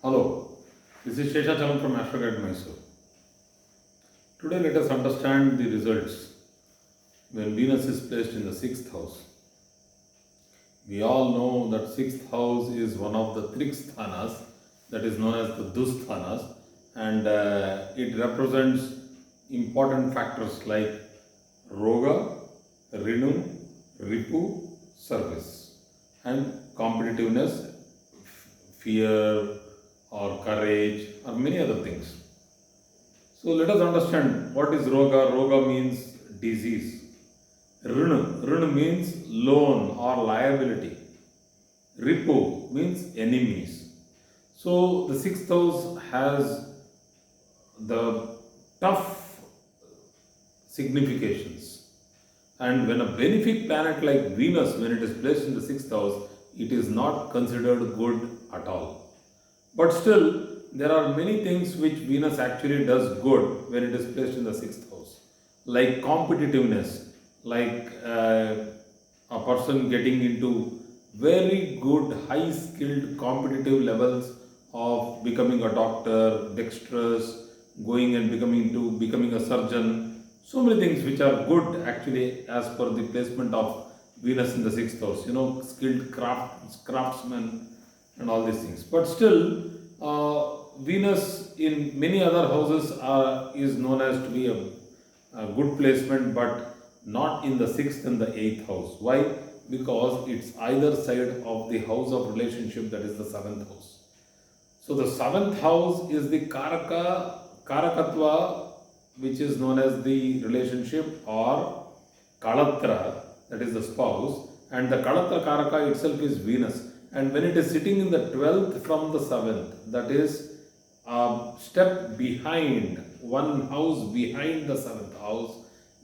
Hello, this is Sheshachalam from Astroguide Mysore. Today let us understand the results when Venus is placed in the 6th house. We all know that 6th house is one of the Triksthanas, that is known as the Dusthanas, and it represents important factors like Roga, Rinu, Ripu, service, and competitiveness, fear, or courage, or many other things. So let us understand what is Roga. Roga means disease. Rinu means loan or liability. Ripu means enemies. So the 6th house has the tough significations. And when a benefic planet like Venus, when it is placed in the 6th house, it is not considered good at all. But still, there are many things which Venus actually does good when it is placed in the 6th house, like competitiveness, like a person getting into very good, high skilled, competitive levels of becoming a doctor, dexterous, going and becoming a surgeon. So many things which are good actually as per the placement of Venus in the 6th house, skilled craftsmen and all these things. But still, Venus in many other houses is known as to be a good placement, but not in the 6th and the 8th house. Why? Because it's either side of the house of relationship, that is the 7th house. So the 7th house is the Karakatva, which is known as the relationship, or Kalatra, that is the spouse, and the Kalatra Karaka itself is Venus. And when it is sitting in the 12th from the 7th, that is a step behind, one house behind the 7th house,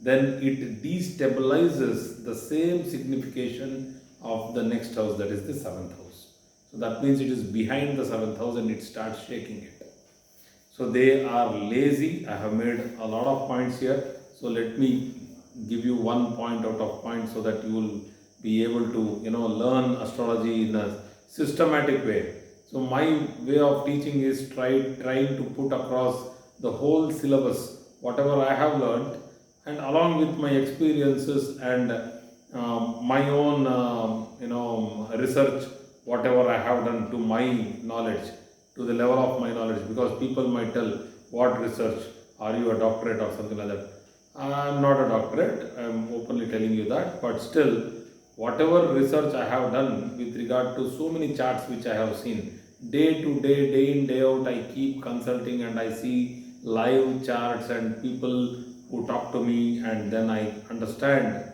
then it destabilizes the same signification of the next house, that is the 7th house. So that means it is behind the 7th house and it starts shaking it. So they are lazy. I have made a lot of points here. So let me give you one point out of point so that you will be able to learn astrology in a systematic way. So my way of teaching is trying to put across the whole syllabus, whatever I have learned, and along with my experiences and my own research, whatever I have done to my knowledge, to the level of my knowledge, because people might tell, what research, are you a doctorate or something like that? I am not a doctorate, I am openly telling you that, but still, whatever research I have done with regard to so many charts which I have seen, day to day, day in, day out, I keep consulting and I see live charts and people who talk to me, and then I understand.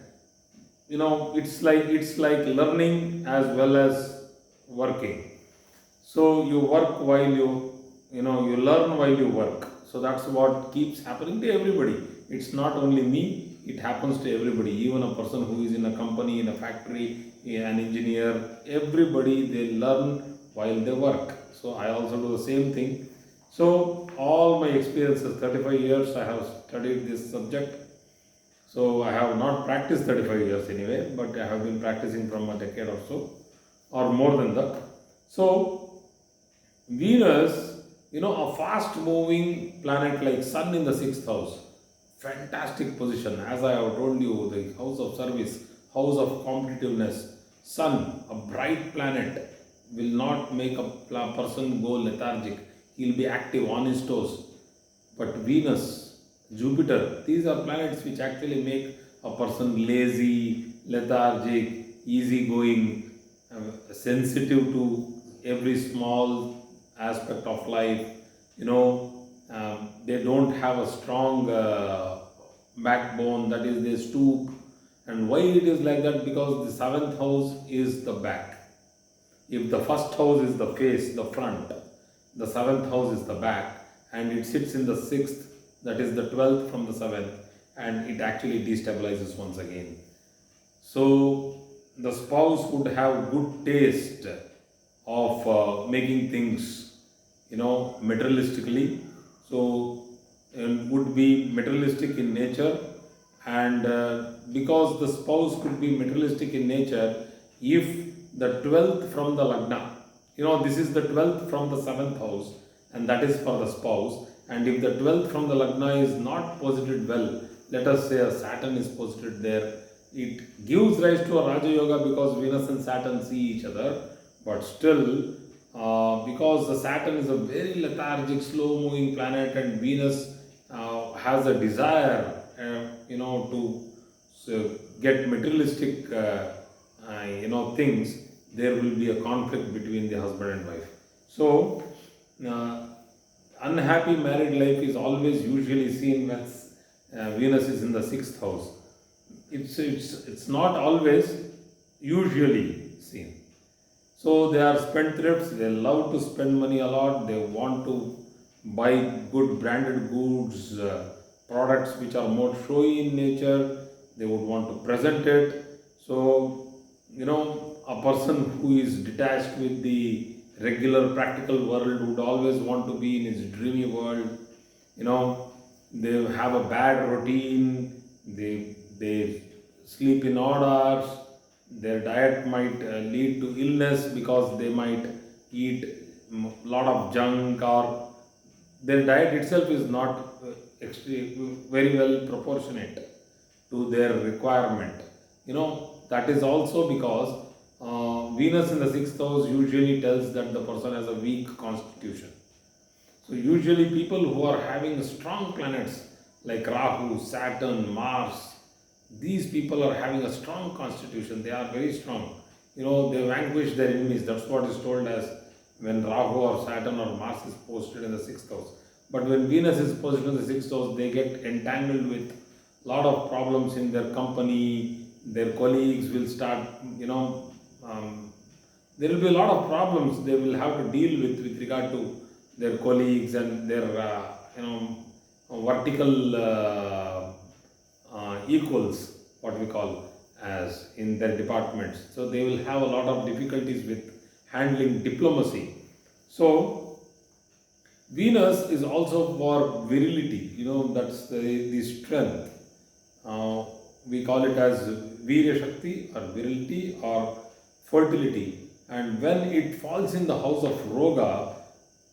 It's like learning as well as working. So you work while you learn while you work. So that's what keeps happening to everybody. It's not only me, it happens to everybody. Even a person who is in a company, in a factory, an engineer, everybody, they learn while they work. So I also do the same thing. So all my experiences, 35 years I have studied this subject. So I have not practiced 35 years anyway, but I have been practicing from a decade or so, or more than that. So Venus, a fast moving planet like Sun in the 6th house, fantastic position. As I have told you, the house of service, house of competitiveness. Sun, a bright planet, will not make a person go lethargic. He will be active on his toes. But Venus, Jupiter, these are planets which actually make a person lazy, lethargic, easygoing, sensitive to every small aspect of life. They don't have a strong backbone, that is, they stoop. And why it is like that? Because the 7th house is the back. If the 1st house is the face, the front, the 7th house is the back, and it sits in the 6th, that is the 12th from the 7th, and it actually destabilizes once again. So the spouse would have good taste of making things materialistically. So would be materialistic in nature, and because the spouse could be materialistic in nature, if the 12th from the lagna, This is the 12th from the 7th house, and that is for the spouse. And if the 12th from the Lagna is not posited well, let us say a Saturn is posited there, it gives rise to a Raja Yoga because Venus and Saturn see each other, but still, because the Saturn is a very lethargic, slow moving planet, and Venus has a desire, to get materialistic, things, there will be a conflict between the husband and wife. So, unhappy married life is always usually seen when Venus is in the 6th house. It's not always usually seen. So they are spendthrifts, they love to spend money a lot, they want to buy good branded goods, products which are more showy in nature, they would want to present it. So, a person who is detached with the regular practical world would always want to be in his dreamy world. They have a bad routine, they sleep in odd hours, their diet might lead to illness because they might eat a lot of junk, or their diet itself is not very well proportionate to their requirement. That is also because Venus in the 6th house usually tells that the person has a weak constitution. So usually people who are having strong planets like Rahu, Saturn, Mars, these people are having a strong constitution. They are very strong. They vanquish their enemies. That's what is told as when Rahu or Saturn or Mars is posted in the 6th house. But when Venus is posted in the 6th house, they get entangled with a lot of problems in their company. Their colleagues will start, there will be a lot of problems they will have to deal with regard to their colleagues and their, vertical equals, what we call as in their departments. So they will have a lot of difficulties with handling diplomacy. So Venus is also for virility, that's the strength. We call it as Virya Shakti or virility or fertility. And when it falls in the house of Roga,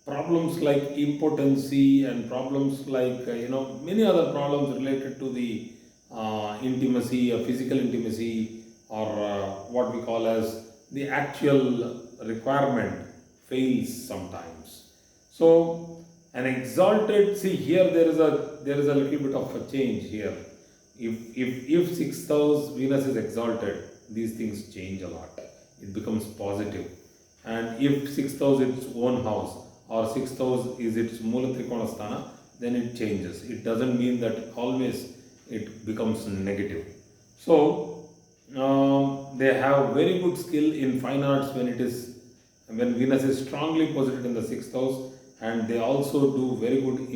problems like impotency and problems like, many other problems related to the intimacy or physical intimacy or what we call as the actual requirement fails sometimes. So an exalted, see here there is a little bit of a change here. If 6th house Venus is exalted, these things change a lot. It becomes positive. And if 6th house is its own house or 6th house is its Mula Trikona Sthana, then it changes. It doesn't mean that always it becomes negative. So they have very good skill in fine arts when Venus is strongly posited in the 6th house, and they also do very good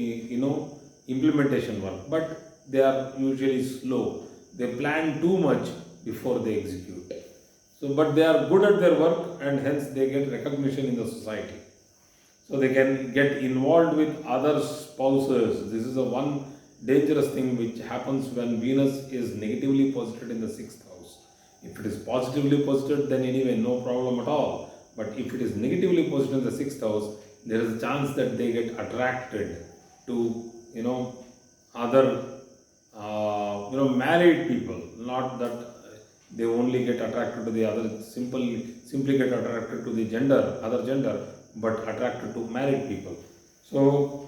implementation work, but they are usually slow. They plan too much before they execute. So, but they are good at their work, and hence they get recognition in the society. So they can get involved with other spouses. This is a one dangerous thing which happens when Venus is negatively posited in the 6th house. If it is positively posited, then anyway no problem at all. But if it is negatively posited in the 6th house, there is a chance that they get attracted to other married people. Not that they only get attracted to the other, simply get attracted to the other gender, but attracted to married people. So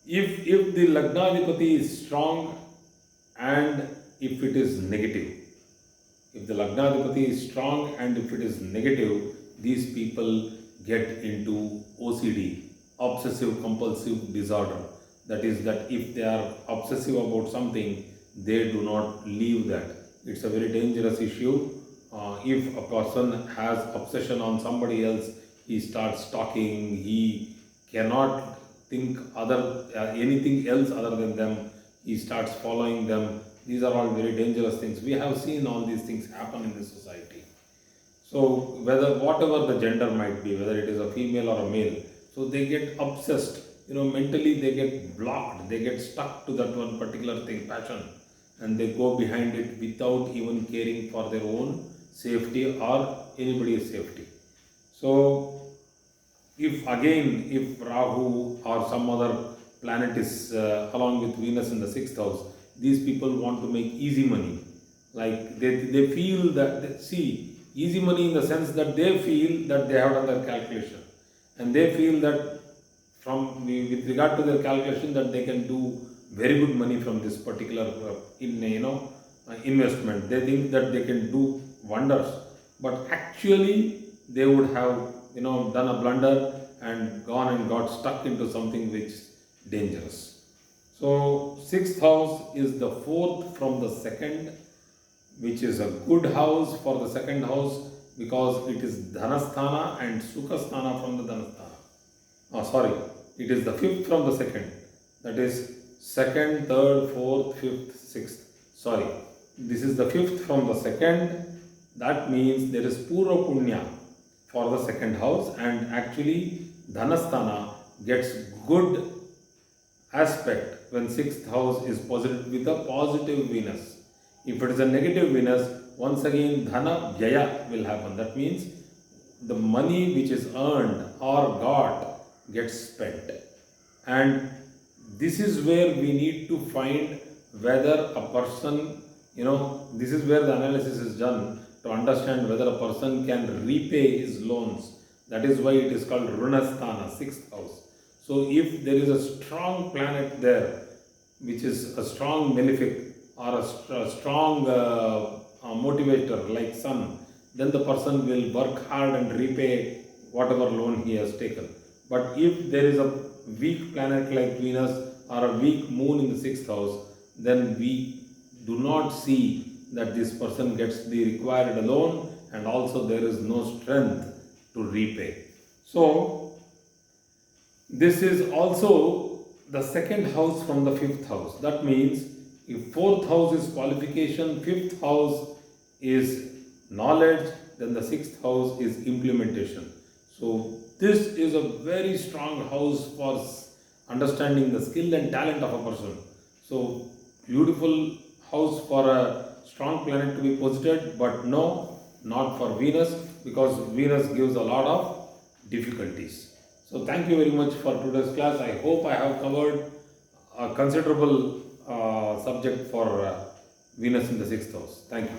if the Lagnadipati is strong and if it is negative, if the Lagnadipati is strong and if it is negative, these people get into OCD, obsessive compulsive disorder. That is, that if they are obsessive about something, they do not leave that. It's a very dangerous issue. If a person has obsession on somebody else, he starts talking, he cannot think anything else other than them, he starts following them. These are all very dangerous things. We have seen all these things happen in this society. So whatever the gender might be, whether it is a female or a male, so they get obsessed. Mentally they get blocked, they get stuck to that one particular thing, passion, and they go behind it without even caring for their own safety or anybody's safety. So, if Rahu or some other planet is along with Venus in the sixth house, these people want to make easy money. Like they feel that, easy money in the sense that they feel that they have done their calculation. And they feel that with regard to their calculation that they can do very good money from this particular investment. They think that they can do wonders, but actually they would have done a blunder and gone and got stuck into something which is dangerous. So sixth house is the fourth from the second, which is a good house for the second house because it is dhanasthana and sukhasthana from the dhanasthana. It is the fifth from the second. That is second, third, fourth, fifth, sixth. This is the fifth from the second. That means there is purva punya for the second house, and actually dhanasthana gets good aspect when sixth house is positive with a positive Venus. If it is a negative Venus, once again dhana vyaya will happen. That means the money which is earned or got gets spent. And this is where we need to find whether a person, this is where the analysis is done to understand whether a person can repay his loans. That is why it is called runasthana, sixth house. So if there is a strong planet there, which is a strong malefic or a strong motivator like sun, then the person will work hard and repay whatever loan he has taken. But if there is a weak planet like Venus or a weak moon in the sixth house, then we do not see that this person gets the required loan, and also there is no strength to repay. So this is also the second house from the fifth house. That means if fourth house is qualification, fifth house is knowledge, then the sixth house is implementation. So this is a very strong house for understanding the skill and talent of a person. So beautiful house for a strong planet to be posited, but no, not for Venus, because Venus gives a lot of difficulties. So thank you very much for today's class. I hope I have covered a considerable subject for Venus in the sixth house. Thank you.